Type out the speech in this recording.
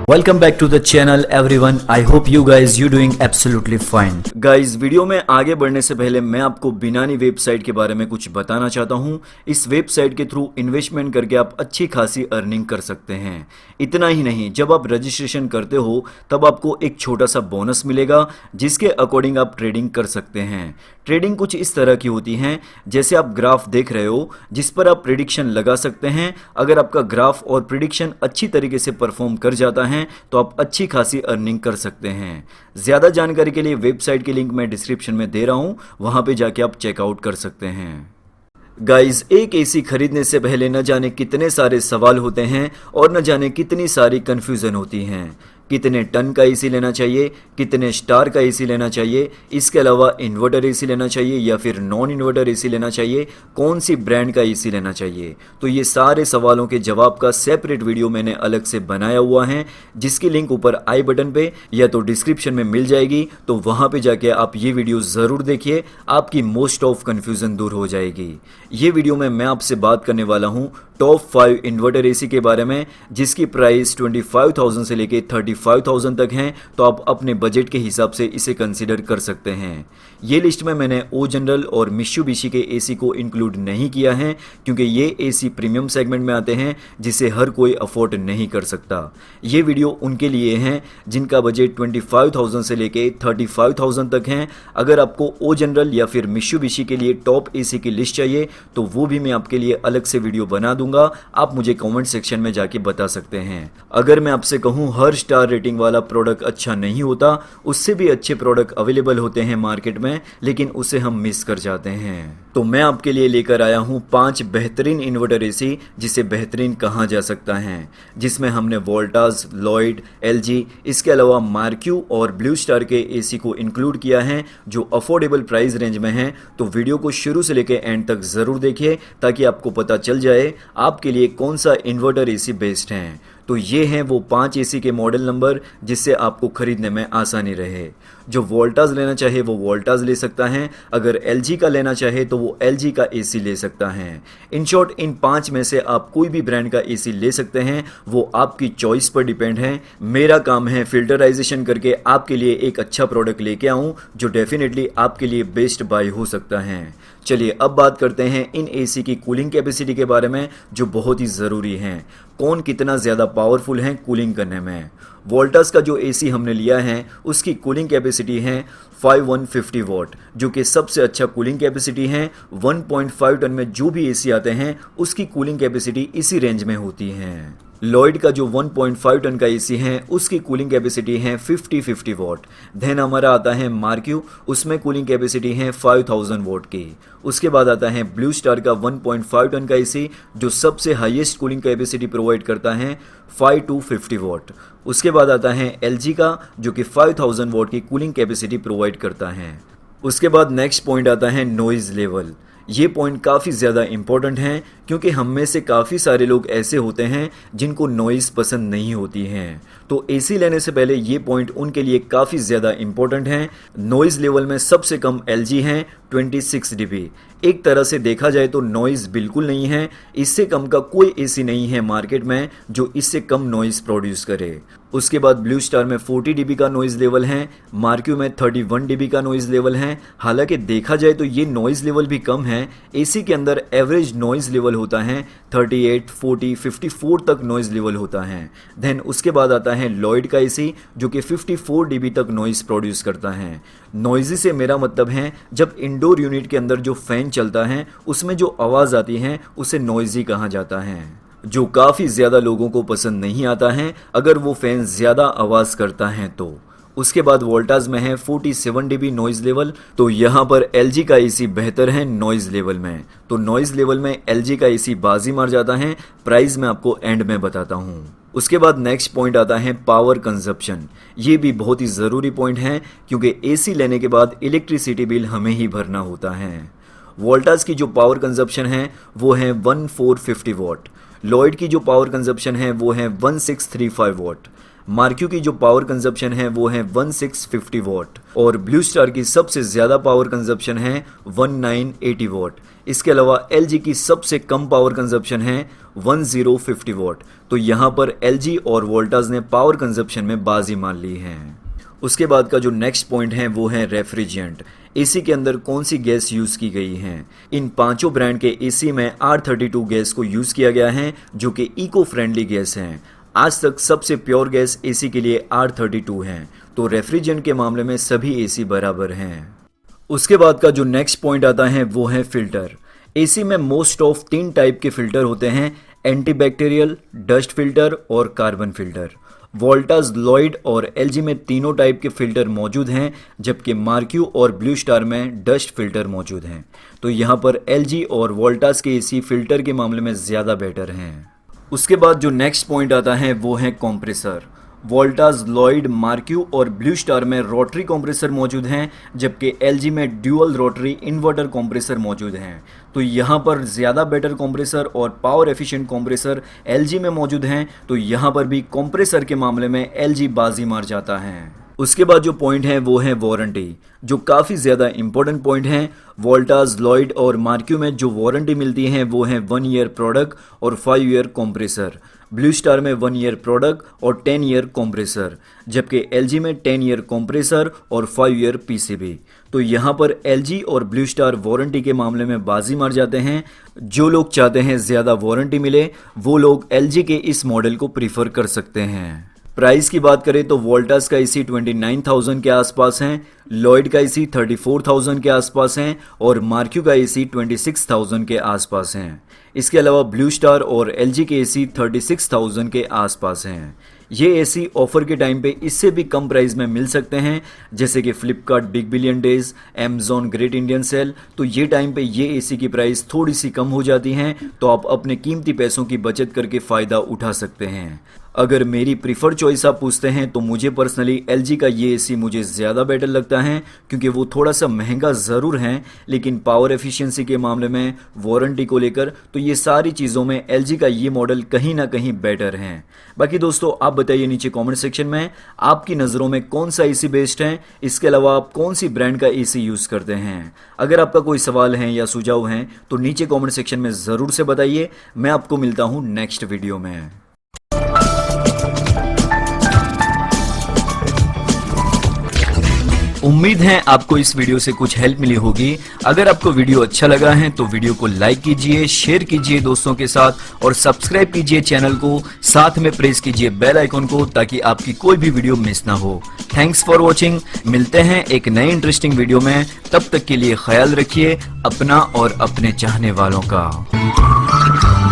Welcome back to the channel everyone. I hope you guys you doing absolutely fine. Guys, video में आगे बढ़ने से पहले मैं आपको बिनानी वेबसाइट के बारे में कुछ बताना चाहता हूँ। इस वेबसाइट के थ्रू इन्वेस्टमेंट करके आप अच्छी खासी अर्निंग कर सकते हैं। इतना ही नहीं, जब आप रजिस्ट्रेशन करते हो तब आपको एक छोटा सा बोनस मिलेगा जिसके अकॉर्डिंग आप ट्रेडिंग कर सकते हैं। ट्रेडिंग कुछ इस तरह की होती है जैसे आप ग्राफ देख रहे हो जिस पर आप प्रेडिक्शन लगा सकते हैं। अगर आपका ग्राफ और प्रेडिक्शन अच्छी तरीके से परफॉर्म कर जाता है तो आप अच्छी खासी अर्निंग कर सकते हैं। ज्यादा जानकारी के लिए वेबसाइट की लिंक मैं डिस्क्रिप्शन में दे रहा हूं, वहां पे जाके आप चेकआउट कर सकते हैं। गाइज, एक एसी खरीदने से पहले न जाने कितने सारे सवाल होते हैं और न जाने कितनी सारी कंफ्यूजन होती हैं। कितने टन का एसी लेना चाहिए, कितने स्टार का एसी लेना चाहिए, इसके अलावा इन्वर्टर एसी लेना चाहिए या फिर नॉन इन्वर्टर एसी लेना चाहिए, कौन सी ब्रांड का एसी लेना चाहिए। तो ये सारे सवालों के जवाब का सेपरेट वीडियो मैंने अलग से बनाया हुआ है जिसकी लिंक ऊपर आई बटन पे या तो डिस्क्रिप्शन में मिल जाएगी। तो वहां पे जाके आप ये वीडियो जरूर देखिए, आपकी मोस्ट ऑफ कंफ्यूजन दूर हो जाएगी। ये वीडियो में मैं आपसे बात करने वाला हूँ टॉप 5 इन्वर्टर एसी के बारे में जिसकी प्राइस 25,000 से लेके 35,000 तक है। तो आप अपने बजट के हिसाब से इसे कंसीडर कर सकते हैं। ये लिस्ट में मैंने ओ जनरल और मित्सुबिशी के एसी को इंक्लूड नहीं किया है क्योंकि ये एसी प्रीमियम सेगमेंट में आते हैं जिसे हर कोई अफोर्ड नहीं कर सकता। ये वीडियो उनके लिए है जिनका बजट 25,000 से लेके 35,000 तक है। अगर आपको ओ जनरल या फिर मित्सुबिशी के लिए टॉप एसी की लिस्ट चाहिए तो वो भी मैं आपके लिए अलग से वीडियो बना दूंगा, आप मुझे कमेंट सेक्शन में जाके बता सकते हैं। अगर मैं आपसे कहूं हर स्टार रेटिंग वाला प्रोडक्ट अच्छा नहीं होता, उससे भी अच्छे प्रोडक्ट अवेलेबल होते हैं मार्केट में, लेकिन उसे हम मिस कर जाते हैं। तो मैं आपके लिए लेकर आया हूं 5 बेहतरीन इन्वर्टर एसी जिसे बेहतरीन कहा जा सकता है, जिसमें हमने वोल्टास, लॉयड, एलजी, इसके अलावा मार्क्यू और ब्लू स्टार के एसी को इंक्लूड किया है जो अफोर्डेबल प्राइस रेंज में है। तो वीडियो को शुरू से लेकर एंड तक जरूर देखिए ताकि आपको पता चल जाए आपके लिए कौन सा इन्वर्टर एसी बेस्ट है। तो ये हैं वो 5 एसी के मॉडल नंबर जिससे आपको खरीदने में आसानी रहे। जो वोल्टास लेना चाहे वो वोल्टास ले सकता है, अगर एलजी का लेना चाहे तो वो एलजी का एसी ले सकता है। इन शॉर्ट इन 5 में से आप कोई भी ब्रांड का एसी ले सकते हैं, वो आपकी चॉइस पर डिपेंड है। मेरा काम है फिल्टराइजेशन करके आपके लिए एक अच्छा प्रोडक्ट लेके आऊं जो डेफिनेटली आपके लिए बेस्ट बाय हो सकता है। चलिए अब बात करते हैं इन एसी की कूलिंग कैपेसिटी के बारे में जो बहुत ही ज़रूरी है। कौन कितना ज़्यादा पावरफुल है कूलिंग करने में। वोल्टास का जो एसी हमने लिया है उसकी कूलिंग कैपेसिटी है 5150 वॉट जो कि सबसे अच्छा कूलिंग कैपेसिटी है। 1.5 टन में जो भी एसी आते हैं उसकी कूलिंग कैपेसिटी इसी रेंज में होती है। लॉयड का जो 1.5 टन का एसी है उसकी कूलिंग कैपेसिटी है 50 वॉट। देन हमारा आता है मार्क्यू, उसमें कूलिंग कैपेसिटी है 5000 वॉट की। उसके बाद आता है ब्लू स्टार का 1.5 टन का एसी जो सबसे हाईएस्ट कूलिंग कैपेसिटी प्रोवाइड करता है 5 to 50 वॉट। उसके बाद आता है एलजी का जो कि 5000 वॉट की कूलिंग कैपेसिटी प्रोवाइड करता है। उसके बाद नेक्स्ट पॉइंट आता है नॉइज लेवल। ये पॉइंट काफ़ी ज़्यादा इंपॉर्टेंट है क्योंकि हम में से काफ़ी सारे लोग ऐसे होते हैं जिनको नॉइज़ पसंद नहीं होती हैं। तो एसी लेने से पहले ये पॉइंट उनके लिए काफ़ी ज़्यादा इंपॉर्टेंट है। नॉइज़ लेवल में सबसे कम एलजी हैं 26 dB। एक तरह से देखा जाए तो नॉइज़ बिल्कुल नहीं है। इससे कम का कोई एसी नहीं है मार्केट में जो इससे कम नॉइज़ प्रोड्यूस करे। उसके बाद ब्लू स्टार में 40 dB का नॉइज़ लेवल है, मार्क्यू में 31 dB का नॉइज़ लेवल है। हालांकि देखा जाए तो ये नॉइज़ लेवल भी कम है। एसी के अंदर एवरेज नॉइज़ लेवल होता है 38, 40, 54 तक नॉइज़ लेवल होता है। देन उसके बाद आता है लॉयड का एसी जो कि 54 dB तक नॉइज़ प्रोड्यूस करता है। नॉइज़ी से मेरा मतलब है जब इंडोर यूनिट के अंदर जो फैन चलता है उसमें जो आवाज़ आती है उसे नॉइज़ी कहा जाता है, जो काफ़ी ज़्यादा लोगों को पसंद नहीं आता है अगर वो फैन ज़्यादा आवाज़ करता है तो। उसके बाद वोल्टास में है 47 dB नॉइज़ लेवल। तो यहाँ पर एलजी का एसी बेहतर है नॉइज़ लेवल में। तो नॉइज़ लेवल में एलजी का एसी बाजी मार जाता है। प्राइस मैं आपको एंड में बताता हूँ। उसके बाद नेक्स्ट पॉइंट आता है पावर कंजप्शन। ये भी बहुत ही ज़रूरी पॉइंट है क्योंकि एसी लेने के बाद इलेक्ट्रिसिटी बिल हमें ही भरना होता है। वोल्टास की जो पावर कंजप्शन है वो है 1450 वॉट। लॉयड की जो पावर कंजप्शन है वो है 1635 वॉट। मार्क्यू की जो पावर कंजप्शन है वो है 1650 वॉट और ब्लू स्टार की सबसे ज़्यादा पावर कंजप्शन है 1980 वॉट। इसके अलावा LG की सबसे कम पावर कंजप्शन है 1050 वॉट। तो यहाँ पर LG और वोल्टास ने पावर कंजप्शन में बाजी मान ली है। उसके बाद का जो नेक्स्ट पॉइंट है वो है रेफ्रिजरेंट। एसी के अंदर कौन सी गैस यूज़ की गई है। इन पांचों ब्रांड के एसी में R32 गैस को यूज़ किया गया है जो कि इको फ्रेंडली गैस है। आज तक सबसे प्योर गैस एसी के लिए R32 है। तो रेफ्रिजरेंट के मामले में सभी एसी बराबर हैं। उसके बाद का जो नेक्स्ट पॉइंट आता है वो है फिल्टर। एसी में मोस्ट ऑफ 3 टाइप के फिल्टर होते हैं, एंटीबैक्टीरियल, डस्ट फिल्टर और कार्बन फिल्टर। वोल्टास, लॉयड और LG में तीनों टाइप के फिल्टर मौजूद हैं, जबकि मार्क्यू और ब्लू स्टार में डस्ट फिल्टर मौजूद हैं। तो यहाँ पर LG और वोल्टास के एसी फिल्टर के मामले में ज़्यादा बेटर हैं। उसके बाद जो नेक्स्ट पॉइंट आता है वो है कंप्रेसर। वोल्टास, लॉयड, मार्क्यू और ब्लू स्टार में रोटरी कंप्रेसर मौजूद हैं, जबकि LG में ड्यूअल रोटरी इन्वर्टर कंप्रेसर मौजूद हैं। तो यहाँ पर ज़्यादा बेटर कंप्रेसर और पावर एफिशिएंट कंप्रेसर LG में मौजूद हैं। तो यहाँ पर भी कंप्रेसर के मामले में LG बाजी मार जाता है। उसके बाद जो पॉइंट है वो है वारंटी, जो काफ़ी ज़्यादा इंपॉर्टेंट पॉइंट है। वोल्टास, लॉयड और मार्क्यू में जो वारंटी मिलती है वो है 1 ईयर प्रोडक्ट और 5 ईयर कंप्रेसर। ब्लू स्टार में 1 ईयर प्रोडक्ट और 10 ईयर कंप्रेसर, जबकि LG में 10 ईयर कंप्रेसर और 5 ईयर PCB। तो यहाँ पर LG और ब्लू स्टार वारंटी के मामले में बाजी मार जाते हैं। जो लोग चाहते हैं ज़्यादा वारंटी मिले वो लोग LG के इस मॉडल को प्रीफर कर सकते हैं। प्राइस की बात करें तो वोल्टास का एसी 29,000 के आसपास हैं, लॉयड का एसी 34,000 के आसपास हैं और मार्क्यू का एसी 26,000 के आसपास हैं। इसके अलावा ब्लू स्टार और LG के एसी 36,000 के आसपास हैं। ये एसी ऑफर के टाइम पे इससे भी कम प्राइस में मिल सकते हैं, जैसे कि Flipkart big billion days, Amazon great Indian sale. तो ये टाइम पे ये एसी की प्राइस थोड़ी सी कम हो जाती हैं, तो आप अपने कीमती पैसों की बचत करके फ़ायदा उठा सकते हैं। अगर मेरी प्रीफर चॉइस आप पूछते हैं तो मुझे पर्सनली LG का ये एसी मुझे ज़्यादा बेटर लगता है, क्योंकि वो थोड़ा सा महंगा ज़रूर है, लेकिन पावर एफिशिएंसी के मामले में, वारंटी को लेकर, तो ये सारी चीज़ों में LG का ये मॉडल कहीं ना कहीं बेटर है। बाकी दोस्तों आप बताइए नीचे कमेंट सेक्शन में आपकी नज़रों में कौन सा एसी बेस्ट है। इसके अलावा आप कौन सी ब्रांड का एसी यूज़ करते हैं। अगर आपका कोई सवाल है या सुझाव है तो नीचे कमेंट सेक्शन में ज़रूर से बताइए। मैं आपको मिलता हूँ नेक्स्ट वीडियो में। उम्मीद है आपको इस वीडियो से कुछ हेल्प मिली होगी। अगर आपको वीडियो अच्छा लगा है तो वीडियो को लाइक कीजिए, शेयर कीजिए दोस्तों के साथ और सब्सक्राइब कीजिए चैनल को, साथ में प्रेस कीजिए बेल आइकन को ताकि आपकी कोई भी वीडियो मिस ना हो। Thanks for watching. मिलते हैं एक नए इंटरेस्टिंग वीडियो में, तब तक के लिए ख्याल रखिए अपना और अपने चाहने वालों का।